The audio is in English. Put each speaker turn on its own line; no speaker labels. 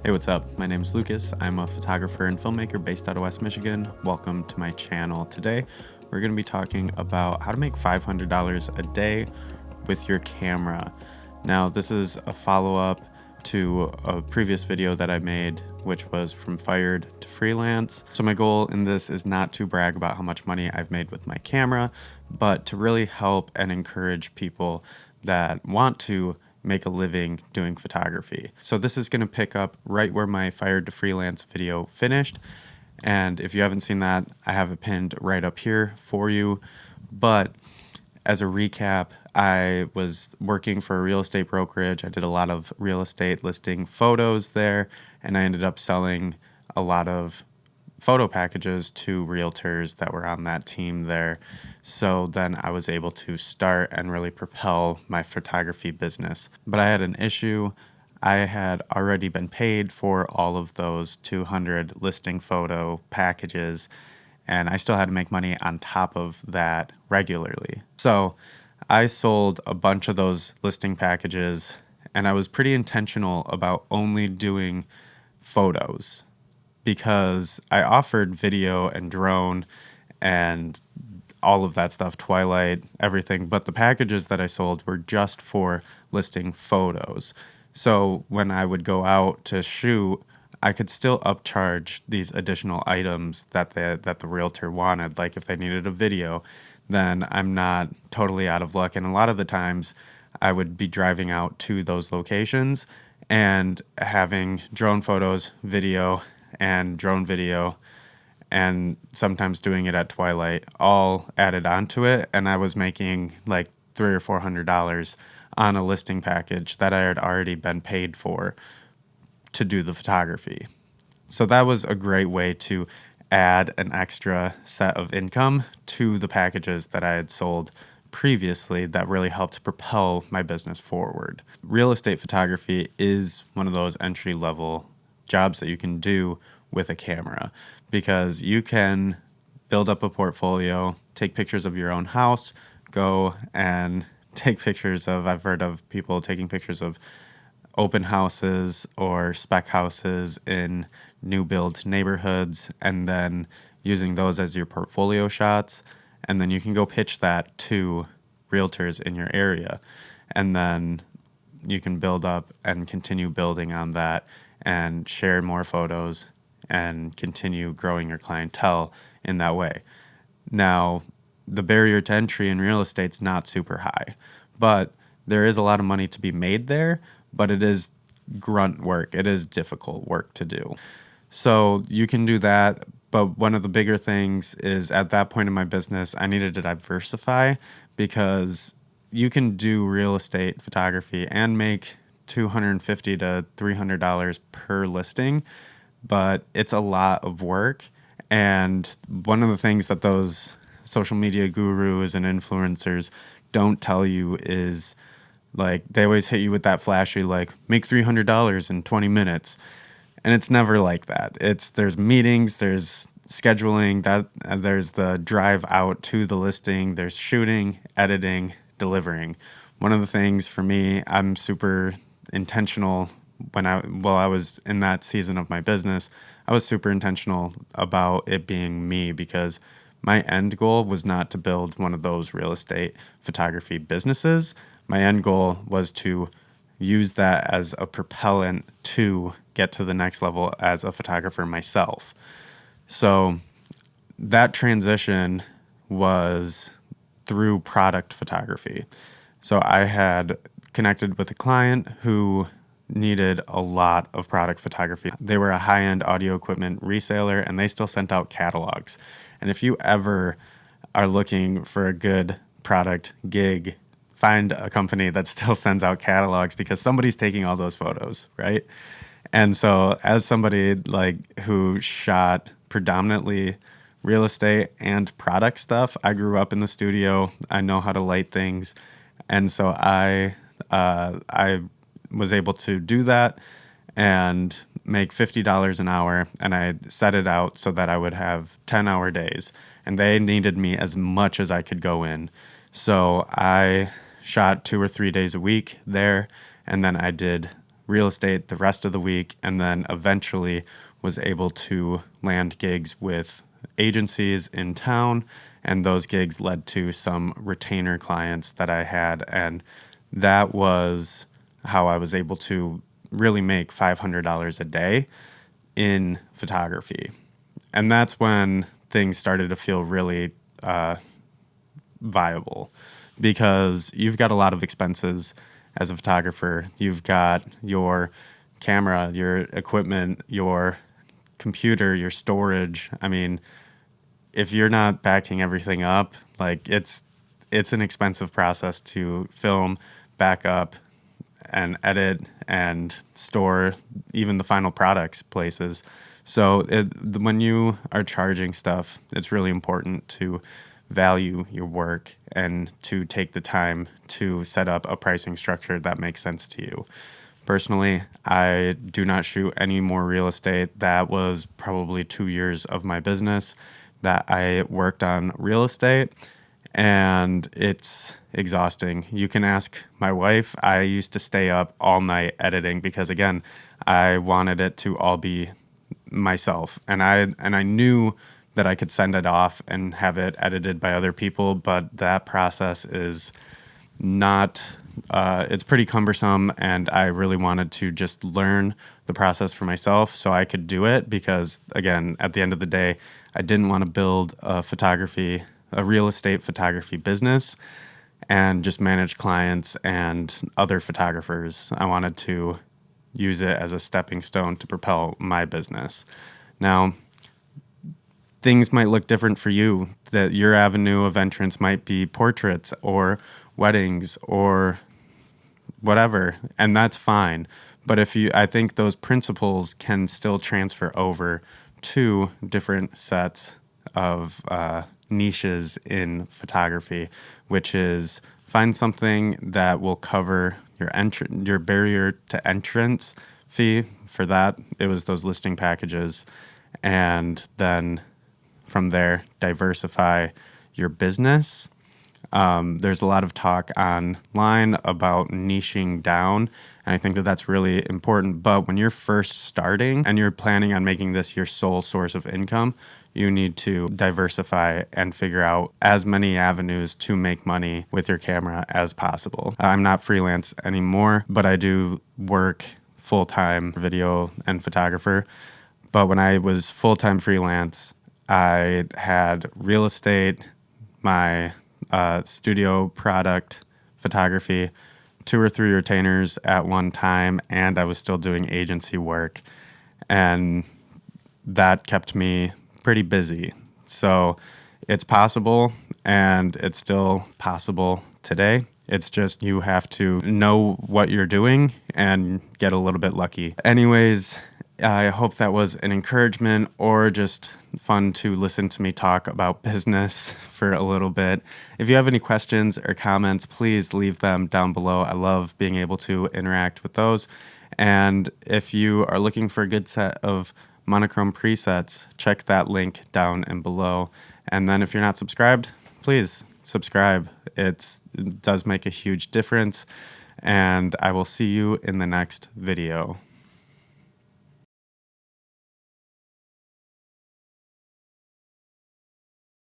Hey, what's up? My name is Lucas. I'm a photographer and filmmaker based out of West Michigan. Welcome to my channel. Today, we're going to be talking about how to make $500 a day with your camera. Now, this is a follow-up to a previous video that I made, which was from fired to freelance. So my goal in this is not to brag about how much money I've made with my camera, but to really help and encourage people that want to make a living doing photography. So this is going to pick up right where my fired to freelance video finished. And if you haven't seen that, I have it pinned right up here for you. But as a recap, I was working for a real estate brokerage. I did a lot of real estate listing photos there, and I ended up selling a lot of photo packages to realtors that were on that team there. So then I was able to start and really propel my photography business. But I had an issue. I had already been paid for all of those 200 listing photo packages, and I still had to make money on top of that regularly. So I sold a bunch of those listing packages, and I was pretty intentional about only doing photos, because I offered video and drone and all of that stuff, Twilight, everything, but the packages that I sold were just for listing photos. So when I would go out to shoot, I could still upcharge these additional items that the realtor wanted. Like if they needed a video, then I'm not totally out of luck. And a lot of the times I would be driving out to those locations and having drone photos, video, and drone video, and sometimes doing it at Twilight, all added onto it, and I was making like $300 or $400 on a listing package that I had already been paid for to do the photography. So that was a great way to add an extra set of income to the packages that I had sold previously that really helped propel my business forward. Real estate photography is one of those entry-level jobs that you can do with a camera, because you can build up a portfolio, take pictures of your own house, go and take pictures of, I've heard of people taking pictures of open houses or spec houses in new build neighborhoods, and then using those as your portfolio shots, and then you can go pitch that to realtors in your area, and then you can build up and continue building on that and share more photos and continue growing your clientele in that way. Now, the barrier to entry in real estate's not super high, but there is a lot of money to be made there, but it is grunt work. It is difficult work to do. So you can do that, but one of the bigger things is at that point in my business, I needed to diversify, because you can do real estate photography and make $250 to $300 per listing, but it's a lot of work. And one of the things that those social media gurus and influencers don't tell you is, like, they always hit you with that flashy, like, make $300 in 20 minutes. And it's never like that. There's meetings, there's scheduling, there's the drive out to the listing, there's shooting, editing, delivering. One of the things for me, I'm super intentional while I was in that season of my business, I was super intentional about it being me, because my end goal was not to build one of those real estate photography businesses. My end goal was to use that as a propellant to get to the next level as a photographer myself. So that transition was through product photography. So I had connected with a client who needed a lot of product photography. They were a high-end audio equipment reseller, and they still sent out catalogs. And if you ever are looking for a good product gig, find a company that still sends out catalogs, because somebody's taking all those photos, right? And so as somebody like who shot predominantly real estate and product stuff, I grew up in the studio. I know how to light things. And so I was able to do that and make $50 an hour, and I set it out so that I would have 10-hour days, and they needed me as much as I could go in. So I shot 2 or 3 days a week there, and then I did real estate the rest of the week, and then eventually was able to land gigs with agencies in town, and those gigs led to some retainer clients that I had, and that was how I was able to really make $500 a day in photography. And that's when things started to feel really viable, because you've got a lot of expenses as a photographer. You've got your camera, your equipment, your computer, your storage. I mean, if you're not backing everything up, like it's an expensive process to film, back up, and edit and store even the final products places. So when you are charging stuff, it's really important to value your work and to take the time to set up a pricing structure that makes sense to you. Personally, I do not shoot any more real estate. That was probably 2 years of my business that I worked on real estate, and it's exhausting. You can ask my wife. I used to stay up all night editing because, again, I wanted it to all be myself, and I knew that I could send it off and have it edited by other people, but that process is not it's pretty cumbersome, and I really wanted to just learn the process for myself so I could do it, because again, at the end of the day, I didn't want to build a real estate photography business and just manage clients and other photographers. I wanted to use it as a stepping stone to propel my business. Now, things might look different for you, that your avenue of entrance might be portraits or weddings or whatever, and that's fine. But I think those principles can still transfer over to different sets of niches in photography, which is find something that will cover your barrier to entrance fee. For that, it was those listing packages, and then from there, diversify your business. There's a lot of talk online about niching down, and I think that that's really important. But when you're first starting and you're planning on making this your sole source of income, you need to diversify and figure out as many avenues to make money with your camera as possible. I'm not freelance anymore, but I do work full-time video and photographer. But when I was full-time freelance, I had real estate, my studio product photography, 2 or 3 retainers at one time, and I was still doing agency work, and that kept me pretty busy. So it's possible, and it's still possible today. It's just you have to know what you're doing and get a little bit lucky. Anyways, I hope that was an encouragement or just fun to listen to me talk about business for a little bit. If you have any questions or comments, please leave them down below. I love being able to interact with those. And if you are looking for a good set of monochrome presets, check that link down and below. And then if you're not subscribed, please subscribe. It does make a huge difference. And I will see you in the next video.